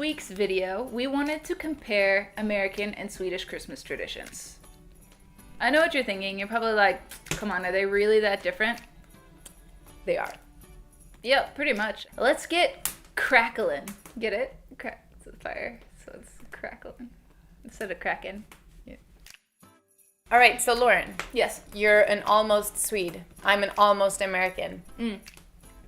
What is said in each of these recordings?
week's video, we wanted to compare American and Swedish Christmas traditions. I know what you're thinking. You're probably like, come on, are they really that different? They are. Yep, pretty much. Let's get crackling. Get it? It's a fire, so it's crackling instead of cracking. Yeah. All right, so Lauren. Yes. You're an almost Swede. I'm an almost American.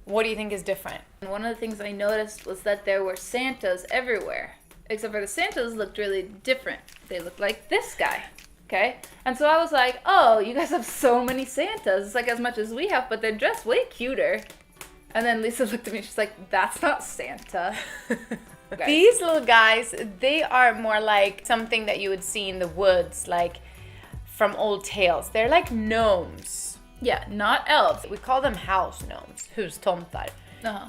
What do you think is different? And one of the things I noticed was that there were Santas everywhere. Except for the Santas looked really different. They looked like this guy. Okay? And so I was like, oh, you guys have so many Santas. It's like as much as we have, but they're dressed way cuter. And then Lisa looked at me, she's like, that's not Santa. Okay. These little guys, they are more like something that you would see in the woods, like from old tales. They're like gnomes. Yeah, not elves. We call them house gnomes. Hustomtar. Uh-huh.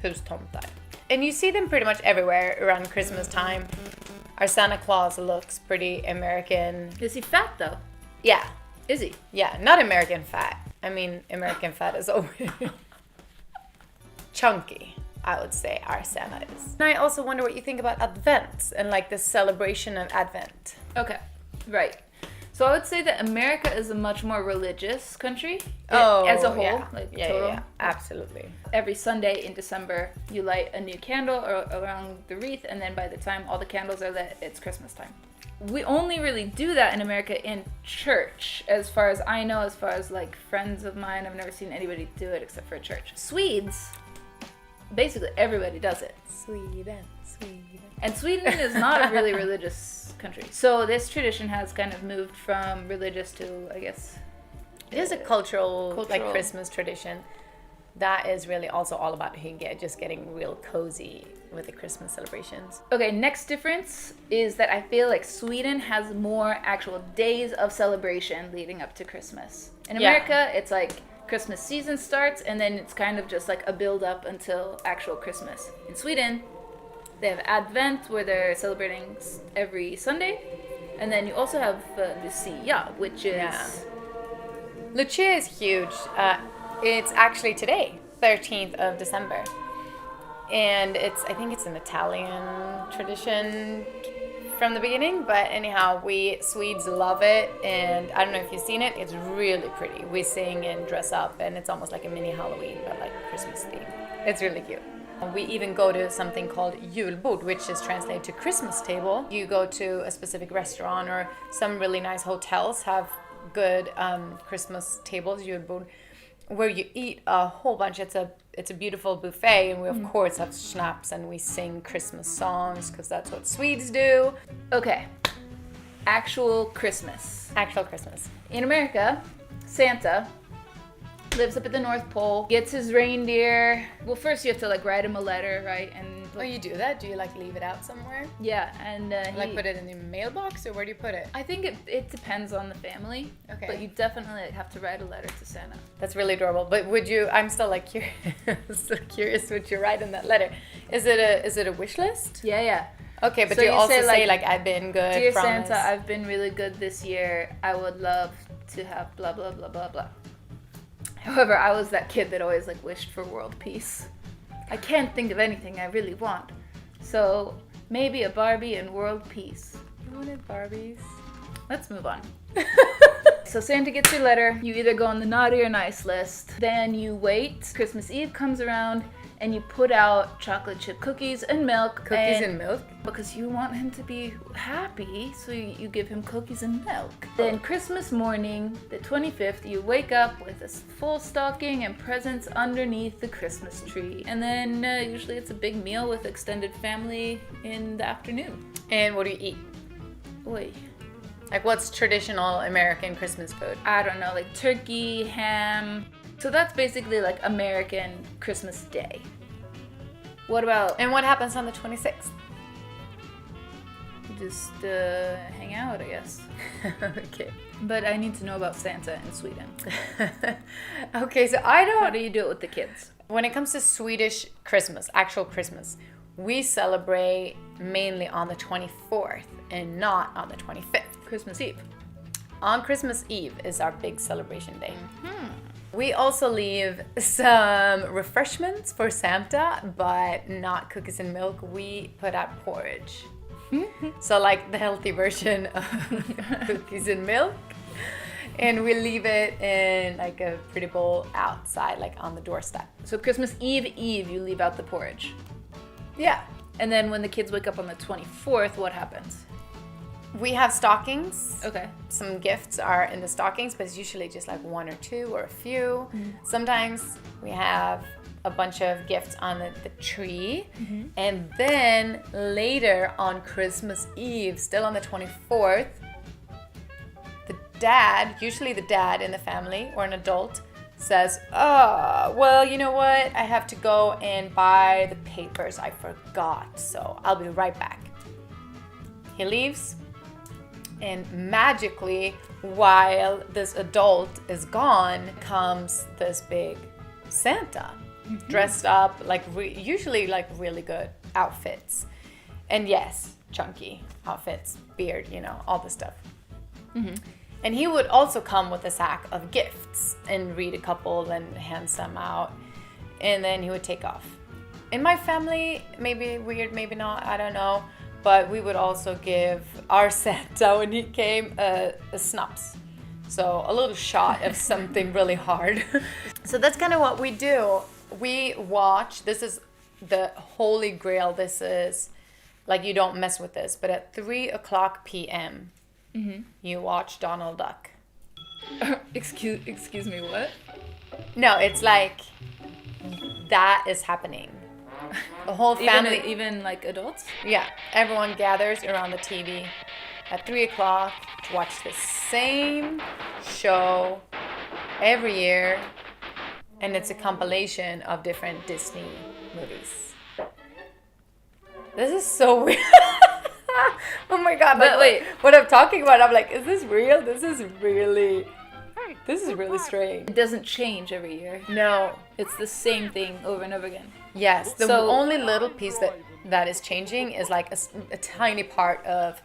Hustomtar. And you see them pretty much everywhere around Christmas time. Our Santa Claus looks pretty American. Is he fat though? Yeah. Is he? Yeah, not American fat. I mean, American fat is over. Chunky, I would say our Santa is. And I also wonder what you think about Advent and like the celebration of Advent. Okay, right. So I would say that America is a much more religious country Oh, as a whole. yeah. Like Yeah, total. yeah, absolutely. Every Sunday in December, you light a new candle around the wreath, and then by the time all the candles are lit, it's Christmas time. We only really do that in America in church, as far as I know, as far as like friends of mine. I've never seen anybody do it except for church. Swedes, basically everybody does it. Sweden. And Sweden is not a really religious country. So this tradition has kind of moved from religious to, I guess... It is a cultural, like Christmas tradition. That is really also all about hygge, just getting real cozy with the Christmas celebrations. Okay, next difference is that I feel like Sweden has more actual days of celebration leading up to Christmas. In America, it's like Christmas season starts and then it's kind of just like a build up until actual Christmas. In Sweden, they have Advent where they're celebrating every Sunday. And then you also have Lucia, which is... Lucia is huge. It's actually today, 13th of December. And I think it's an Italian tradition from the beginning, but anyhow, we Swedes love it, and I don't know if you've seen it, it's really pretty. We sing and dress up, and it's almost like a mini Halloween, but like Christmas theme. It's really cute. We even go to something called julbord, which is translated to Christmas table. You go to a specific restaurant, or some really nice hotels have good Christmas tables, julbord, where you eat a whole bunch. It's a beautiful buffet, and we of course have schnapps and we sing Christmas songs because that's what Swedes do. Okay, actual Christmas. Actual Christmas. In America, Santa lives up at the North Pole, gets his reindeer. Well, first you have to like write him a letter, right? And Oh, you do that? Do you like leave it out somewhere? yeah, and Like put it in the mailbox, or where do you put it? I think it depends on the family. Okay. But you definitely have to write a letter to Santa. That's really adorable. But would you? I'm still like curious. So curious what you write in that letter. Is it a wish list? Yeah. Okay, but So do you you also say, say like, like I've been good? Dear promise. Santa, I've been really good this year. I would love to have blah blah blah blah blah. However, I was that kid that always like wished for world peace. I can't think of anything I really want. So maybe a Barbie and world peace. You wanted Barbies? Let's move on. So Santa gets your letter. You either go on the naughty or nice list. Then you wait. Christmas Eve comes around and you put out chocolate chip cookies and milk. Cookies and milk? Because you want him to be happy, so you give him cookies and milk. Then Christmas morning, the 25th, you wake up with a full stocking and presents underneath the Christmas tree. And then usually it's a big meal with extended family in the afternoon. And what do you eat? Oy. Like what's traditional American Christmas food? I don't know, like turkey, ham. So that's basically like American Christmas Day. What about... And what happens on the 26th? Just hang out, I guess. Okay. But I need to know about Santa in Sweden. Okay, so I How don't... do you do it with the kids? When it comes to Swedish Christmas, actual Christmas, we celebrate mainly on the 24th and not on the 25th. Christmas Eve. On Christmas Eve is our big celebration day. We also leave some refreshments for Santa, but not cookies and milk. We put out porridge. So like the healthy version of cookies and milk. And we leave it in like a pretty bowl outside, like on the doorstep. So Christmas Eve, you leave out the porridge. Yeah. And then when the kids wake up on the 24th, what happens? We have stockings. Okay. Some gifts are in the stockings, but it's usually just like one or two or a few. Sometimes we have a bunch of gifts on the tree. And then later on Christmas Eve, still on the 24th, the dad, usually the dad in the family or an adult, says, oh, well, you know what? I have to go and buy the papers. I forgot, so I'll be right back. He leaves. And magically, while this adult is gone, comes this big Santa, dressed up like usually like really good outfits, and yes, chunky outfits, beard, you know, all the stuff. And he would also come with a sack of gifts and read a couple and hand some out, and then he would take off. In my family, maybe weird, maybe not, I don't know. But we would also give our Santa, when he came, a schnapps. So a little shot of something really hard. So that's kind of what we do. We watch, this is the holy grail. This is, like, you don't mess with this. But at 3:00 p.m., you watch Donald Duck. Excuse me, what? No, it's like, that is happening. The whole family, even like adults? Yeah, everyone gathers around the TV at 3:00 to watch the same show every year, and it's a compilation of different Disney movies. This is so weird. Oh my god! But wait, what I'm talking about? I'm like, is this real? This is really strange. It doesn't change every year. No, it's the same thing over and over again. Yes, the only little piece that is changing is like a tiny part of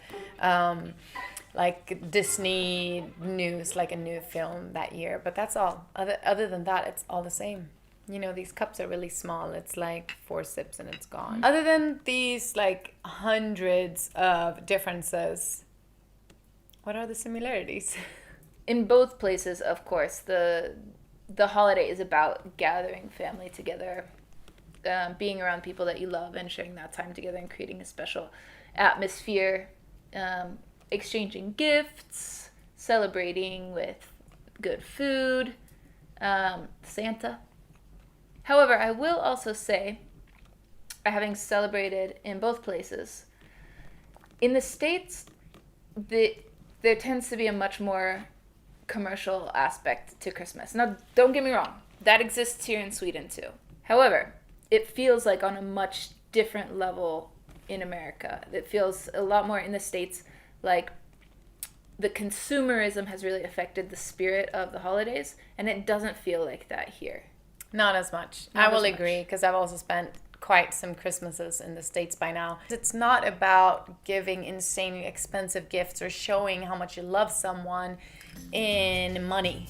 like Disney news, like a new film that year. But that's all. Other than that, it's all the same. You know, these cups are really small. It's like 4 sips and it's gone. Other than these like hundreds of differences, what are the similarities? In both places, of course, the holiday is about gathering family together. Being around people that you love and sharing that time together and creating a special atmosphere, exchanging gifts, celebrating with good food, Santa. However, I will also say, having celebrated in both places, in the States, there tends to be a much more commercial aspect to Christmas. Now, don't get me wrong, that exists here in Sweden too. However, it feels like on a much different level in America. It feels a lot more in the States like the consumerism has really affected the spirit of the holidays, and it doesn't feel like that here. Not as much. I will agree, because I've also spent quite some Christmases in the States by now. It's not about giving insanely expensive gifts or showing how much you love someone in money.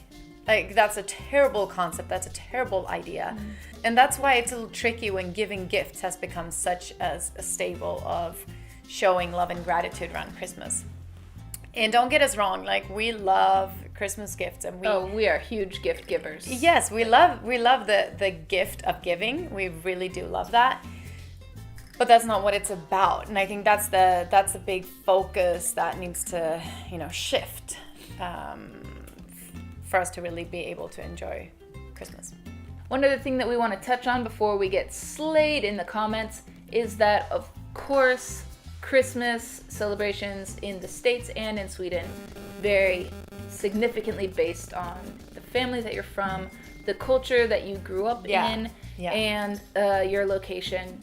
Like, that's a terrible concept. That's a terrible idea. And that's why it's a little tricky when giving gifts has become such as a staple of showing love and gratitude around Christmas. And don't get us wrong, like, we love Christmas gifts, and we are huge gift givers. Yes, we love the gift of giving. We really do love that. But that's not what it's about. And I think that's the big focus that needs to, shift. For us to really be able to enjoy Christmas. One other thing that we want to touch on before we get slayed in the comments is that, of course, Christmas celebrations in the States and in Sweden vary significantly based on the family that you're from, the culture that you grew up in, and your location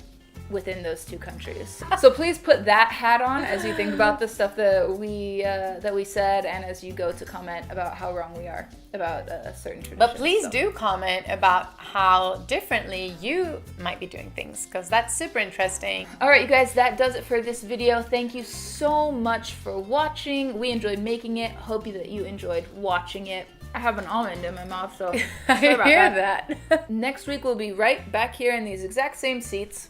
within those two countries. So please put that hat on as you think about the stuff that we said, and as you go to comment about how wrong we are about a certain tradition. But please do comment about how differently you might be doing things, because that's super interesting. All right, you guys, that does it for this video. Thank you so much for watching. We enjoyed making it. Hope that you enjoyed watching it. I have an almond in my mouth, so I sorry about hear that. that. Next week we'll be right back here in these exact same seats,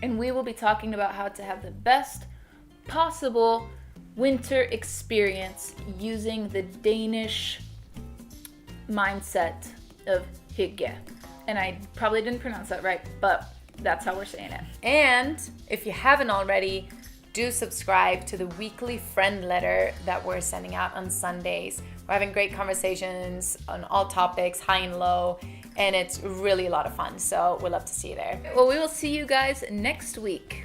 and we will be talking about how to have the best possible winter experience using the Danish mindset of hygge. And I probably didn't pronounce that right, but that's how we're saying it. And if you haven't already, do subscribe to the weekly friend letter that we're sending out on Sundays. We're having great conversations on all topics, high and low, and it's really a lot of fun. So we'd love to see you there. Well, we will see you guys next week.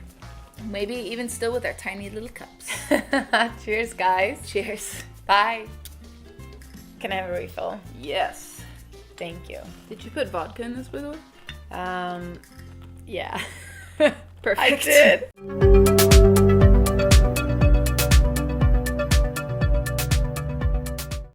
Maybe even still with our tiny little cups. Cheers, guys. Cheers. Bye. Can I have a refill? Yes. Thank you. Did you put vodka in this, by the way? Yeah. Perfect. I did.